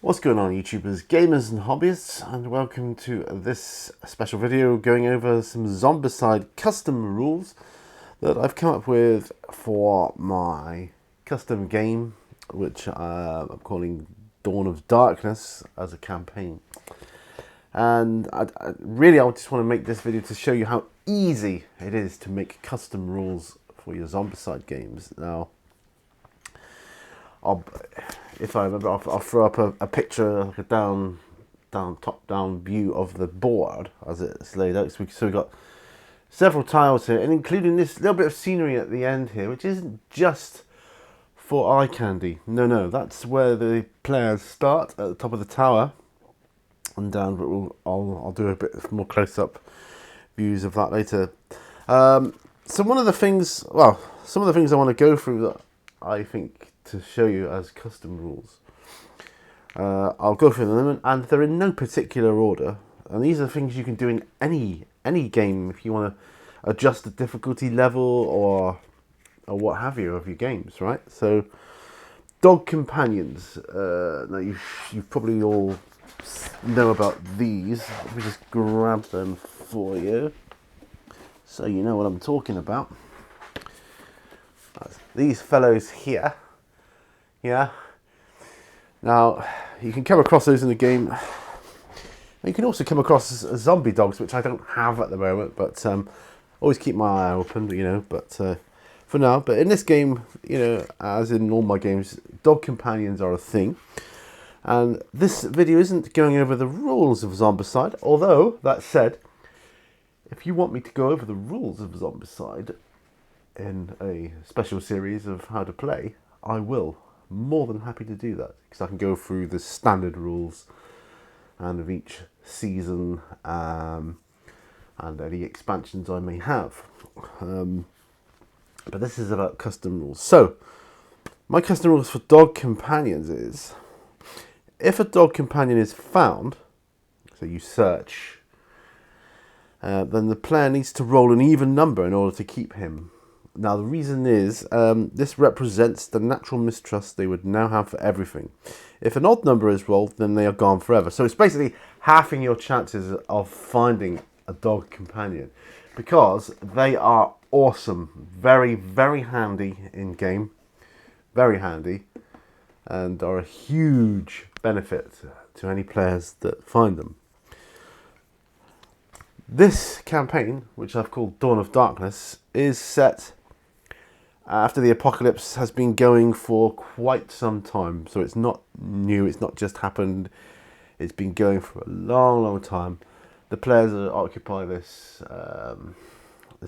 What's going on, YouTubers, gamers and hobbyists, and welcome to this special video going over some Zombicide custom rules that I've come up with for my custom game, which I'm calling Dawn of Darkness as a campaign. And I just want to make this video to show you how easy it is to make custom rules for your Zombicide games. Now, if I remember, I'll throw up a picture, like a top-down view of the board as it's laid out. So we've got several tiles here, and including this little bit of scenery at the end here, which isn't just for eye candy. No, that's where the players start at the top of the tower and down. But I'll do a bit more close-up views of that later. So some of the things I want to go through that I think to show you as custom rules. I'll go through them, and they're in no particular order. And these are things you can do in any game if you want to adjust the difficulty level or what have you of your games, right? So, dog companions. Now you probably all know about these. Let me just grab them for you, so you know what I'm talking about. These fellows here. Yeah. Now, you can come across those in the game. You can also come across zombie dogs, which I don't have at the moment, but always keep my eye open, you know. But for now, but in this game, you know, as in all my games, dog companions are a thing. And this video isn't going over the rules of Zombicide, although, that said, if you want me to go over the rules of Zombicide in a special series of how to play, I will. More than happy to do that, because I can go through the standard rules and of each season and any expansions I may have. But this is about custom rules. So, my custom rules for dog companions is, if a dog companion is found, so you search, then the player needs to roll an even number in order to keep him. Now, the reason is, this represents the natural mistrust they would now have for everything. If an odd number is rolled, then they are gone forever. So it's basically halving your chances of finding a dog companion, because they are awesome. Very, very handy in game. Very handy. And are a huge benefit to any players that find them. This campaign, which I've called Dawn of Darkness, is set after the apocalypse has been going for quite some time. So it's not new, it's not just happened, it's been going for a long time. The players occupy this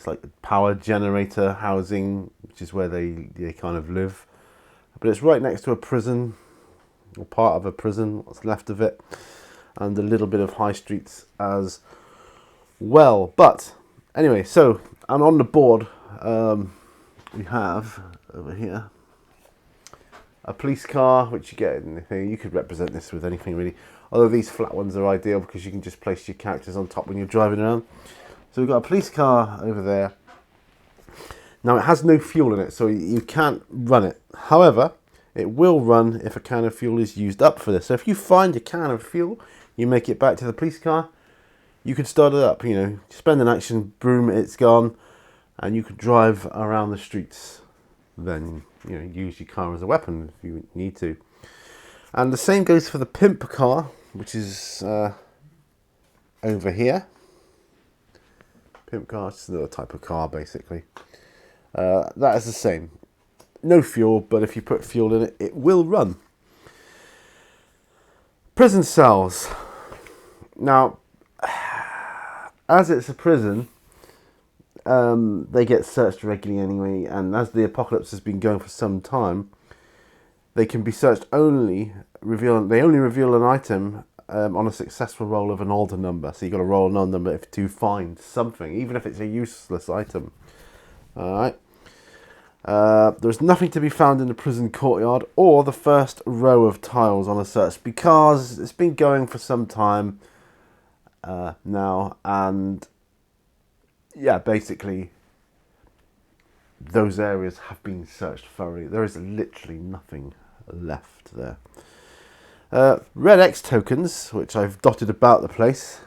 like power generator housing, which is where they kind of live. But it's right next to a prison, or part of a prison, what's left of it, and a little bit of high streets as well. But anyway, so, and on the board, we have over here a police car, which you get in anything. You could represent this with anything really, although these flat ones are ideal because you can just place your characters on top when you're driving around. So we've got a police car over there. Now, it has no fuel in it, so you can't run it. However, it will run if a can of fuel is used up for this. So if you find a can of fuel, you make it back to the police car, you could start it up, you know, spend an action, boom, it's gone, and you could drive around the streets. Then, you know, use your car as a weapon if you need to. And the same goes for the pimp car, which is over here. Pimp car is another type of car, basically. That is the same. No fuel, but if you put fuel in it, it will run. Prison cells. Now, as it's a prison, they get searched regularly anyway, and as the apocalypse has been going for some time, they can be searched they only reveal an item on a successful roll of an older number. So you've got to roll an odd number to find something, even if it's a useless item. Alright. There's nothing to be found in the prison courtyard or the first row of tiles on a search, because it's been going for some time now, and yeah, basically those areas have been searched thoroughly. There is literally nothing left there. Red X tokens, which I've dotted about the place,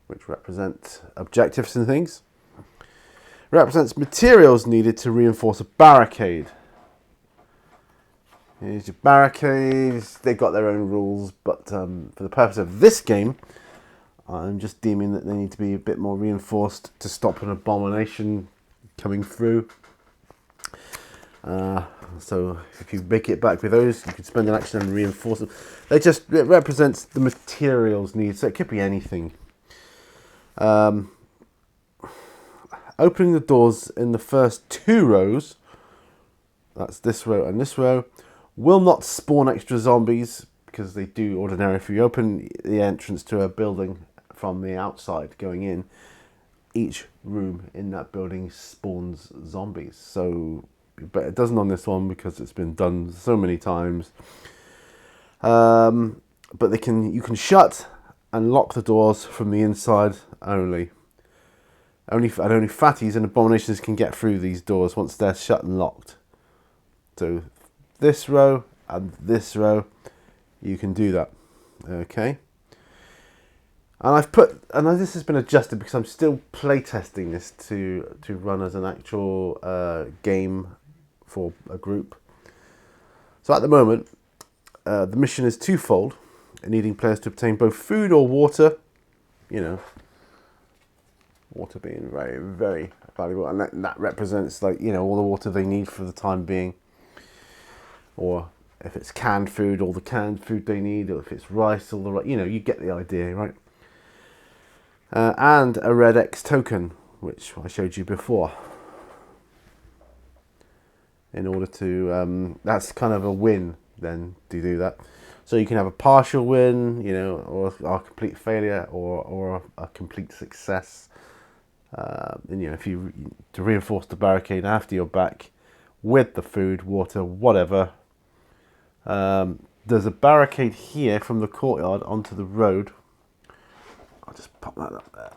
which represent objectives and things, represents materials needed to reinforce a barricade. Here's your barricades. They've got their own rules, but for the purpose of this game, I'm just deeming that they need to be a bit more reinforced to stop an abomination coming through. So if you make it back with those, you can spend an action and reinforce them. It represents the materials needed, so it could be anything. Opening the doors in the first 2 rows, that's this row and this row, will not spawn extra zombies, because they do ordinarily. If you open the entrance to a building from the outside going in, each room in that building spawns zombies. So, but it doesn't on this one because it's been done so many times. But you can shut and lock the doors from the inside only. Only fatties and abominations can get through these doors once they're shut and locked. So this row and this row, you can do that. Okay. And this has been adjusted because I'm still playtesting this to run as an actual game for a group. So at the moment, the mission is twofold, needing players to obtain both food or water. You know, water being very, very valuable, and that represents, like, you know, all the water they need for the time being. Or if it's canned food, all the canned food they need, or if it's rice, all the, you know, you get the idea, right? And a red X token, which I showed you before. In order to, that's kind of a win then to do that. So you can have a partial win, you know, or a complete failure, or a complete success. And, you know, if you to reinforce the barricade after you're back with the food, water, whatever. There's a barricade here from the courtyard onto the road. I'll just pop that up there,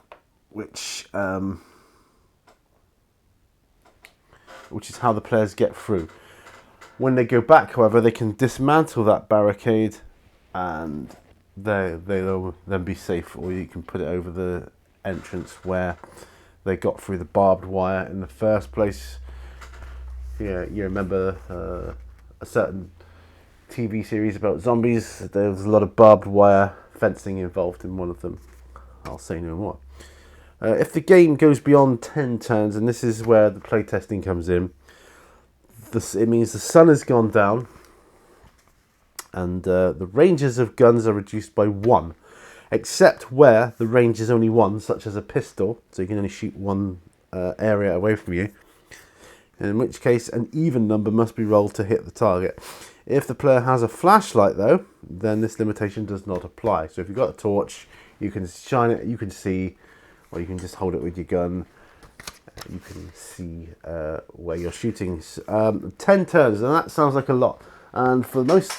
which is how the players get through. When they go back, however, they can dismantle that barricade, and they'll then be safe. Or you can put it over the entrance where they got through the barbed wire in the first place. Yeah, you remember a certain TV series about zombies. There was a lot of barbed wire fencing involved in one of them. I'll say no more. If the game goes beyond 10 turns, and this is where the playtesting comes in, it means the sun has gone down, and the ranges of guns are reduced by 1, except where the range is only 1, such as a pistol, so you can only shoot 1 area away from you, in which case an even number must be rolled to hit the target. If the player has a flashlight, though, then this limitation does not apply. So if you've got a torch, you can shine it, you can see, or you can just hold it with your gun. You can see where you're shooting. 10 turns, and that sounds like a lot. And for most,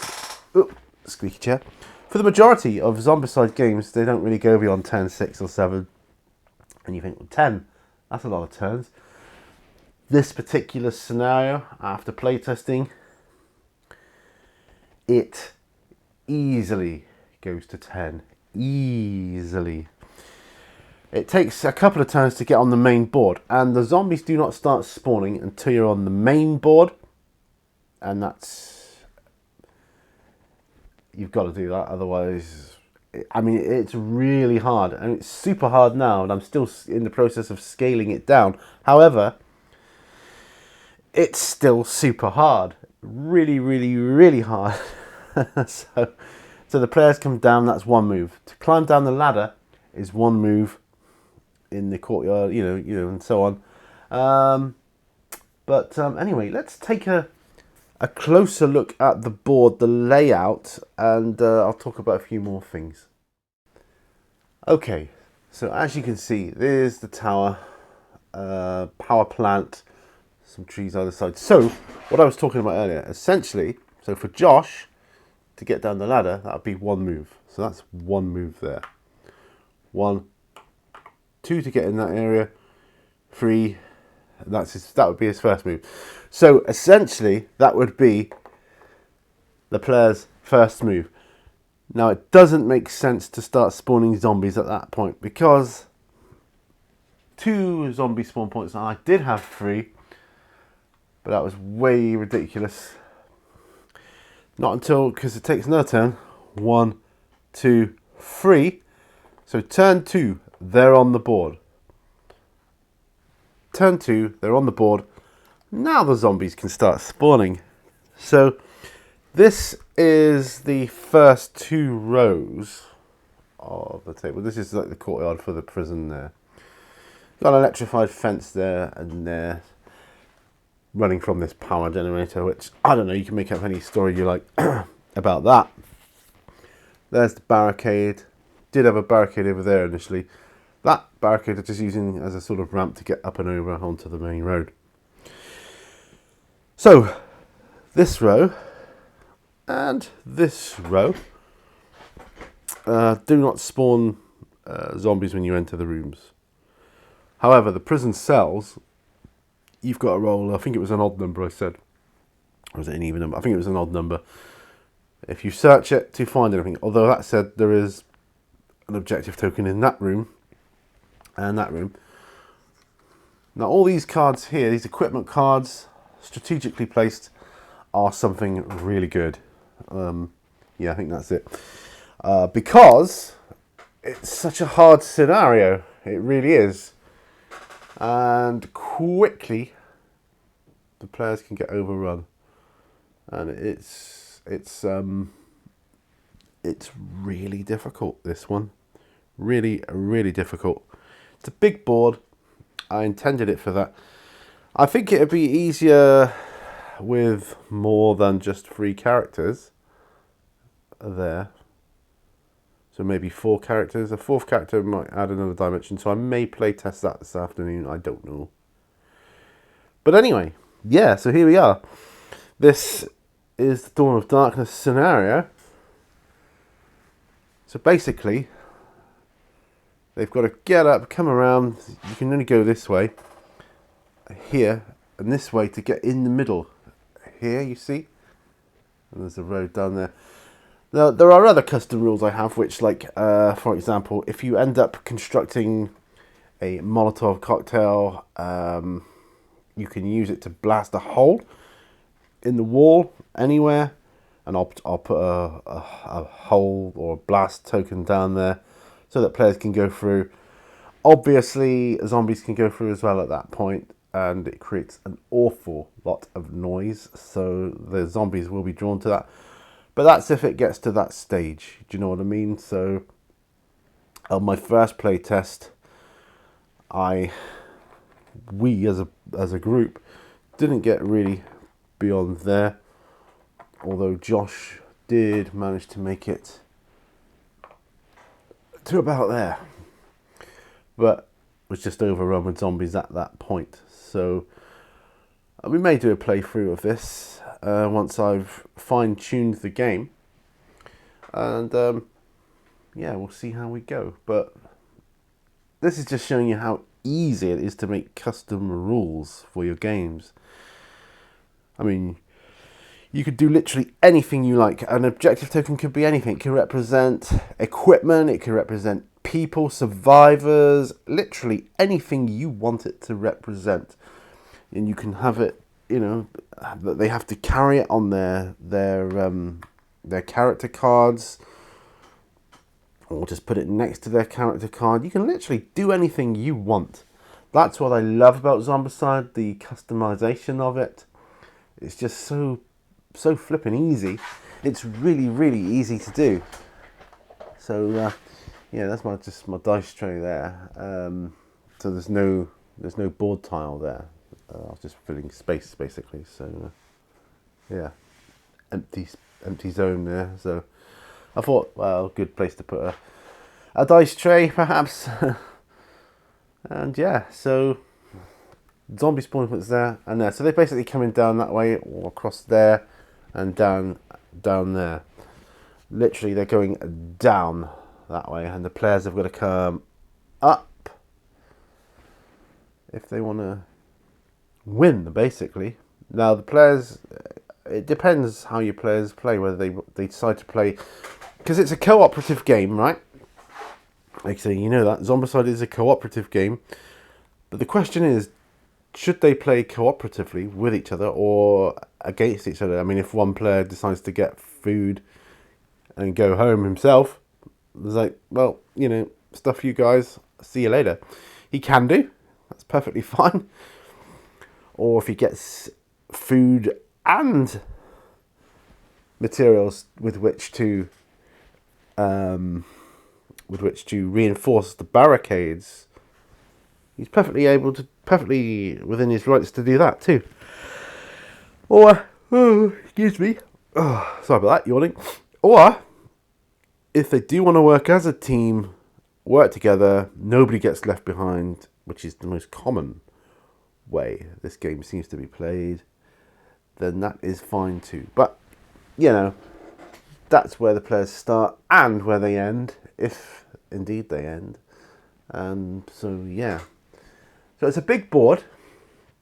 squeaky chair. For the majority of Zombicide games, they don't really go beyond 10, 6 or 7. And you think, well, 10, that's a lot of turns. This particular scenario, after playtesting, it easily goes to 10. Easily. It takes a couple of turns to get on the main board, and the zombies do not start spawning until you're on the main board, and you've got to do that, otherwise, I mean, it's really hard, and it's super hard now, and I'm still in the process of scaling it down. However, it's still super hard. Really, really, really hard. So the players come down, that's 1 move. To climb down the ladder is 1 move in the courtyard, you know, and so on. Anyway, let's take a closer look at the board, the layout, and I'll talk about a few more things. Okay, so as you can see, there's the tower, power plant, some trees either side. So, what I was talking about earlier, essentially, so for Josh to get down the ladder, that would be 1 move. So that's 1 move there. 1, 2 to get in that area, 3, that would be his first move. So essentially, that would be the player's first move. Now, it doesn't make sense to start spawning zombies at that point because 2 zombie spawn points, and I did have 3, but that was way ridiculous. Not until, because it takes another turn. 1, 2, 3. So turn 2, they're on the board. Turn 2, they're on the board. Now the zombies can start spawning. So this is the first 2 rows of the table. This is like the courtyard for the prison there. Got an electrified fence there and there, running from this power generator, which, I don't know, you can make up any story you like about that. There's the barricade. Did have a barricade over there initially. That barricade I'm just using as a sort of ramp to get up and over onto the main road. So, this row and this row do not spawn zombies when you enter the rooms. However, the prison cells, you've got to roll, I think it was an odd number I said. Or was it an even number? I think it was an odd number. If you search it to find anything, although that said there is an objective token in that room and that room. Now all these cards here, these equipment cards, strategically placed, are something really good. Yeah, I think that's it. Because it's such a hard scenario. It really is. And quickly the players can get overrun. And it's really difficult, this one. Really, really difficult. It's a big board. I intended it for that. I think it'd be easier with more than just 3 characters there. So maybe 4 characters. A 4th character might add another dimension. So I may play test that this afternoon. I don't know. But anyway, yeah, so here we are. This is the Dawn of Darkness scenario. So basically, they've got to get up, come around. You can only go this way, here, and this way to get in the middle. Here, you see? And there's a road down there. Now, there are other custom rules I have, which, like, for example, if you end up constructing a Molotov cocktail, you can use it to blast a hole in the wall anywhere. And I'll put a hole or a blast token down there so that players can go through. Obviously, zombies can go through as well at that point, and it creates an awful lot of noise. So the zombies will be drawn to that. But that's if it gets to that stage. Do you know what I mean? So on my first play test, we as a group didn't get really beyond there. Although Josh did manage to make it to about there. But was just overrun with zombies at that point. So we may do a playthrough of this once I've fine-tuned the game. And yeah, we'll see how we go. But this is just showing you how easy it is to make custom rules for your games. I mean, you could do literally anything you like. An objective token could be anything. It could represent equipment. It could represent people, survivors. Literally anything you want it to represent. And you can have it, you know, that they have to carry it on their character cards. Or just put it next to their character card. You can literally do anything you want. That's what I love about Zombicide. The customization of it. It's just so flipping easy. It's really, really easy to do. So yeah, that's my dice tray there. So there's no board tile there. I was just filling space basically. So yeah, empty zone there. So I thought, well, good place to put a dice tray perhaps. And yeah, so zombie spawn points there and there. So they're basically coming down that way or across there. And down there. Literally, they're going down that way, and the players have got to come up if they want to win, basically. Now, the players, it depends how your players play, whether they decide to play, because it's a cooperative game, right? Like I say, you know that Zombicide is a cooperative game, but the question is, should they play cooperatively with each other or against each other? I mean, if one player decides to get food and go home himself, it's like, well, you know, stuff you guys, see you later. He can do, that's perfectly fine. Or if he gets food and materials with which to reinforce the barricades, he's perfectly within his rights to do that too. Or, excuse me, sorry about that, yawning. Or, if they do want to work as a team, work together, nobody gets left behind, which is the most common way this game seems to be played, then that is fine too. But, you know, that's where the players start and where they end, if indeed they end. And so, yeah. So it's a big board,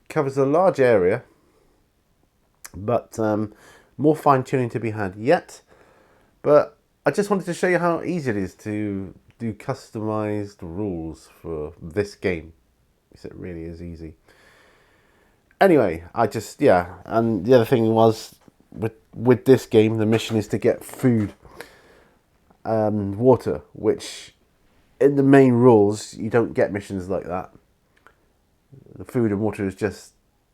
covers a large area, but more fine-tuning to be had yet. But I just wanted to show you how easy it is to do customized rules for this game. Because it really is easy. Anyway, and the other thing was, with this game, the mission is to get food and water, which in the main rules, you don't get missions like that. The food and water is just,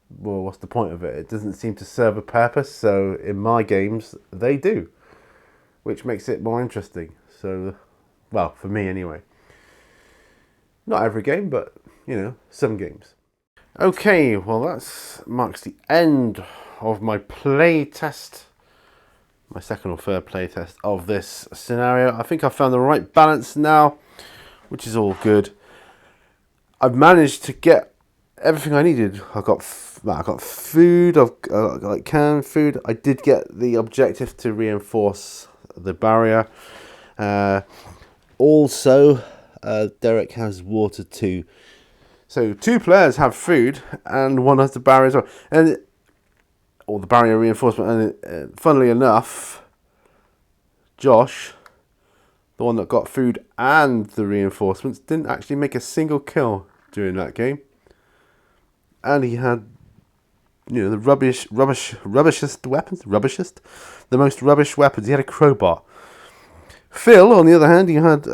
well, what's the point of it? It doesn't seem to serve a purpose, so in my games, they do, which makes it more interesting. So, well, for me anyway. Not every game, but, you know, some games. Okay, well, that marks the end of my play test, my second or third play test of this scenario. I think I've found the right balance now, which is all good. I've managed to get everything I needed. I got food. I've got like canned food. I did get the objective to reinforce the barrier. Also, Derek has water too. So 2 players have food and one has the barrier as well, or the barrier reinforcement. And funnily enough, Josh, the one that got food and the reinforcements, didn't actually make a single kill during that game. And he had, you know, the rubbishest weapons, the most rubbish weapons. He had a crowbar. Phil, on the other hand, he had,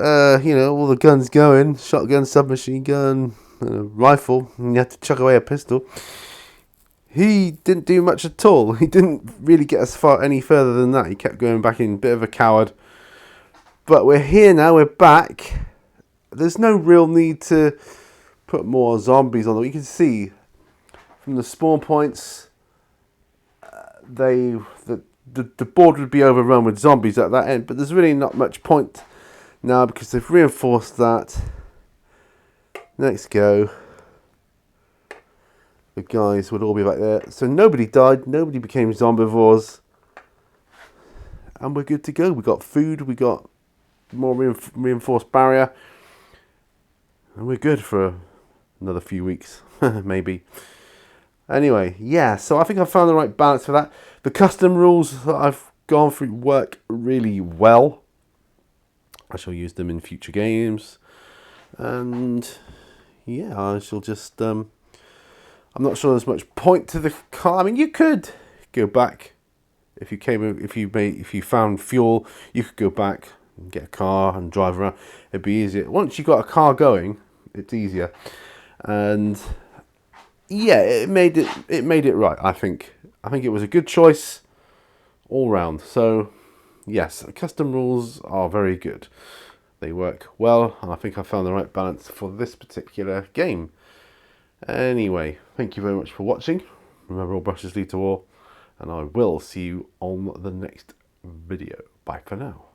you know, all the guns going, shotgun, submachine gun, rifle, and you had to chuck away a pistol. He didn't do much at all. He didn't really get as far any further than that. He kept going back in, bit of a coward. But we're here now, we're back. There's no real need to put more zombies on them. You can see from the spawn points, the board would be overrun with zombies at that end. But there's really not much point now because they've reinforced that. Next go, the guys would all be back there. So nobody died, nobody became zombivores. And we're good to go. We got food, we got more reinforced barrier. And we're good for another few weeks, maybe. Anyway, yeah, so I think I've found the right balance for that. The custom rules that I've gone through work really well. I shall use them in future games. And yeah, I shall just, I'm not sure there's much point to the car. I mean, you could go back. If you found fuel, you could go back and get a car and drive around. It'd be easier. Once you got a car going, it's easier. And yeah, it made it right. I think it was a good choice all round. So yes, custom rules are very good. They work well, and I think I found the right balance for this particular game. Anyway, thank you very much for watching. Remember, all brushes lead to war, and I will see you on the next video. Bye for now.